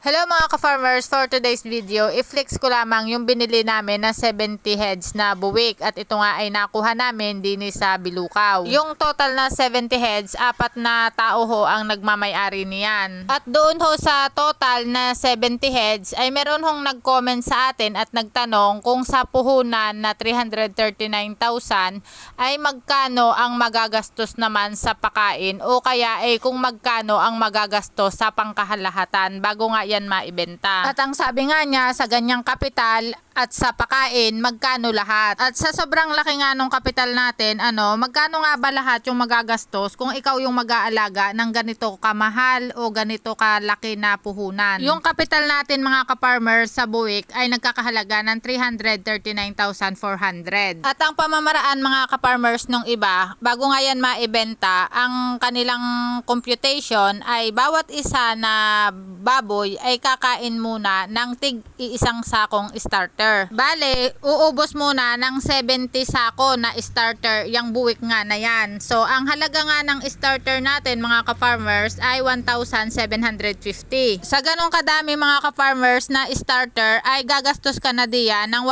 Hello mga ka-farmers, for today's video, i-flex ko lamang yung binili namin na 70 heads na buwik at ito nga ay nakuha namin din sa Bilukaw. Yung total na 70 heads, 4 na tao ho ang nagmamay-ari niyan. At doon ho sa total na 70 heads ay meron hong nag-comment sa atin at nagtanong kung sa puhunan na 339,000 ay magkano ang magagastos naman sa pakain o kaya ay kung magkano ang magagastos sa pangkahalahatan bago nga yan maibenta. At ang sabi nga niya sa ganyang kapital at sa pakain, magkano lahat? At sa sobrang laki nga nung kapital natin, magkano nga ba lahat yung magagastos kung ikaw yung mag-aalaga ng ganito kamahal o ganito kalaki na puhunan? Yung kapital natin mga ka-farmers sa buwik ay nagkakahalaga ng 339,400. At ang pamamaraan mga ka-farmers nung iba, bago nga yan maibenta, ang kanilang computation ay bawat isa na baboy ay kakain muna ng tig-iisang sakong starter. Bale, uubos muna ng 70 sako na starter yung buwik nga na yan. So, ang halaga nga ng starter natin mga ka-farmers ay 1,750. Sa ganong kadami mga ka-farmers na starter ay gagastos ka na diyan ng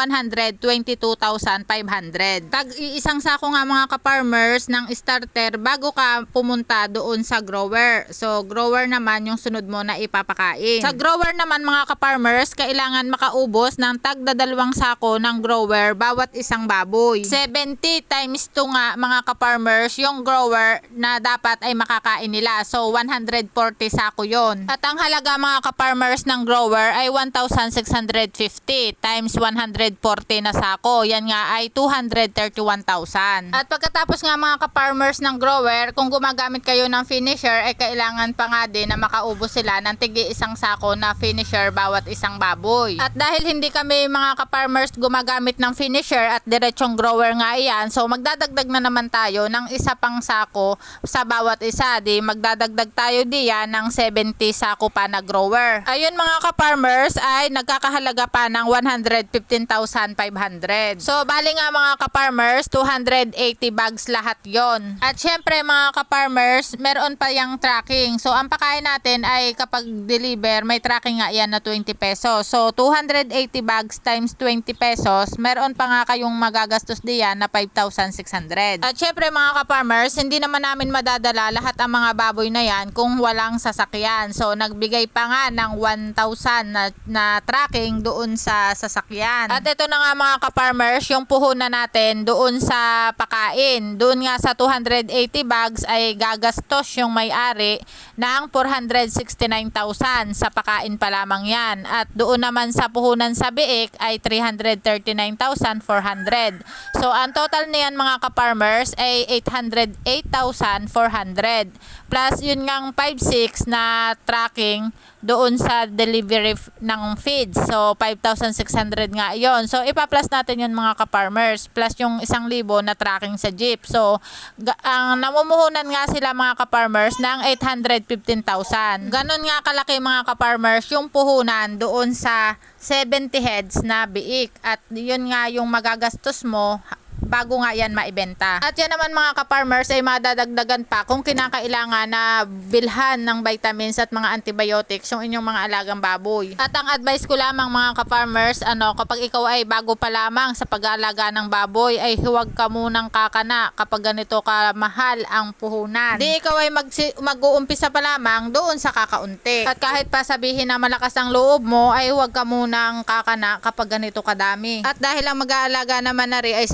122,500. Tag-iisang sako nga mga ka-farmers ng starter bago ka pumunta doon sa grower. So, grower naman yung sunod mo na ipapakain. Sa grower naman mga ka-farmers, kailangan makaubos ng tagdadalawang sako ng grower bawat isang baboy. 70 times 2 nga mga ka-farmers yung grower na dapat ay makakain nila. So 140 sako yon. At ang halaga mga ka-farmers ng grower ay 1,650 times 140 na sako. Yan nga ay 231,000. At pagkatapos nga mga ka-farmers ng grower, kung gumagamit kayo ng finisher ay kailangan pa nga din na makaubos sila ng tig-iisang sako na finisher bawat isang baboy. At dahil hindi kami mga ka-farmers gumagamit ng finisher at diretsong grower nga iyan, so magdadagdag na naman tayo ng isa pang sako sa bawat isa. Di magdadagdag tayo diyan ng 70 sako pa na grower. Ayun mga ka-farmers ay nagkakahalaga pa ng 115,500. So bali nga mga ka-farmers, 280 bags lahat yon. At syempre mga ka-farmers, meron pa yung tracking. So ang pakain natin ay kapag deliver, may tracking nga yan na 20 pesos. So 280 bags times 20 pesos, meron pa nga kayong magagastos diyan na 5,600. At syempre mga ka-farmers, hindi naman namin madadala lahat ang mga baboy na yan kung walang sasakyan. So nagbigay pa nga ng 1,000 na tracking doon sa sasakyan. At ito na nga mga ka-farmers, yung puhunan natin doon sa pakain. Doon nga sa 280 bags ay gagastos yung may-ari ng 469,000 sa pakain pa lamang yan. At doon naman sa puhunan sa biik ay 339,400. So ang total niyan mga ka-farmers ay 808,400. Plus yun ngang 5,600 na tracking doon sa delivery ng feeds. So 5,600 nga yon. So ipa-plus natin yun mga ka-farmers. Plus yung 1,000 na tracking sa jeep. So ang namumuhunan nga sila mga ka-farmers ng 815,000. Ganon nga kalaki mga ka-farmers yung puhunan doon sa 70 heads na biik. At yun nga yung magagastos mo bago nga yan maibenta. At yan naman mga ka-farmers ay madadagdagan pa kung kinakailangan na bilhan ng vitamins at mga antibiotics yung inyong mga alagang baboy. At ang advice ko lamang mga ka-farmers, kapag ikaw ay bago pa lamang sa pag-aalaga ng baboy, ay huwag ka munang kakana kapag ganito ka mahal ang puhunan. Di ikaw ay mag-uumpisa pa lamang doon sa kakaunti. At kahit pa sabihin na malakas ang loob mo, ay huwag ka munang kakana kapag ganito kadami. At dahil ang mag-aalaga naman na rin ay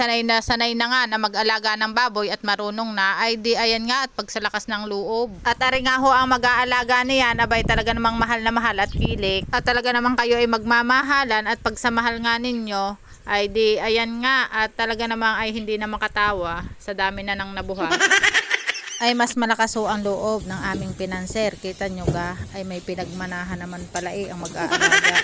sanay na nga na mag-alaga ng baboy at marunong na, ay di ayan nga at pagsalakas ng loob. At ari nga ho ang mag-aalaga niyan, abay talaga namang mahal na mahal at kilik. At talaga namang kayo ay magmamahalan at pagsamahal nga ninyo, ay di ayan nga at talaga namang ay hindi na makatawa sa dami na ng nabuhat. Ay mas malakas ho ang loob ng aming pinanser. Kita nyo ga, ay may pinagmanahan naman pala ang mag-aalaga.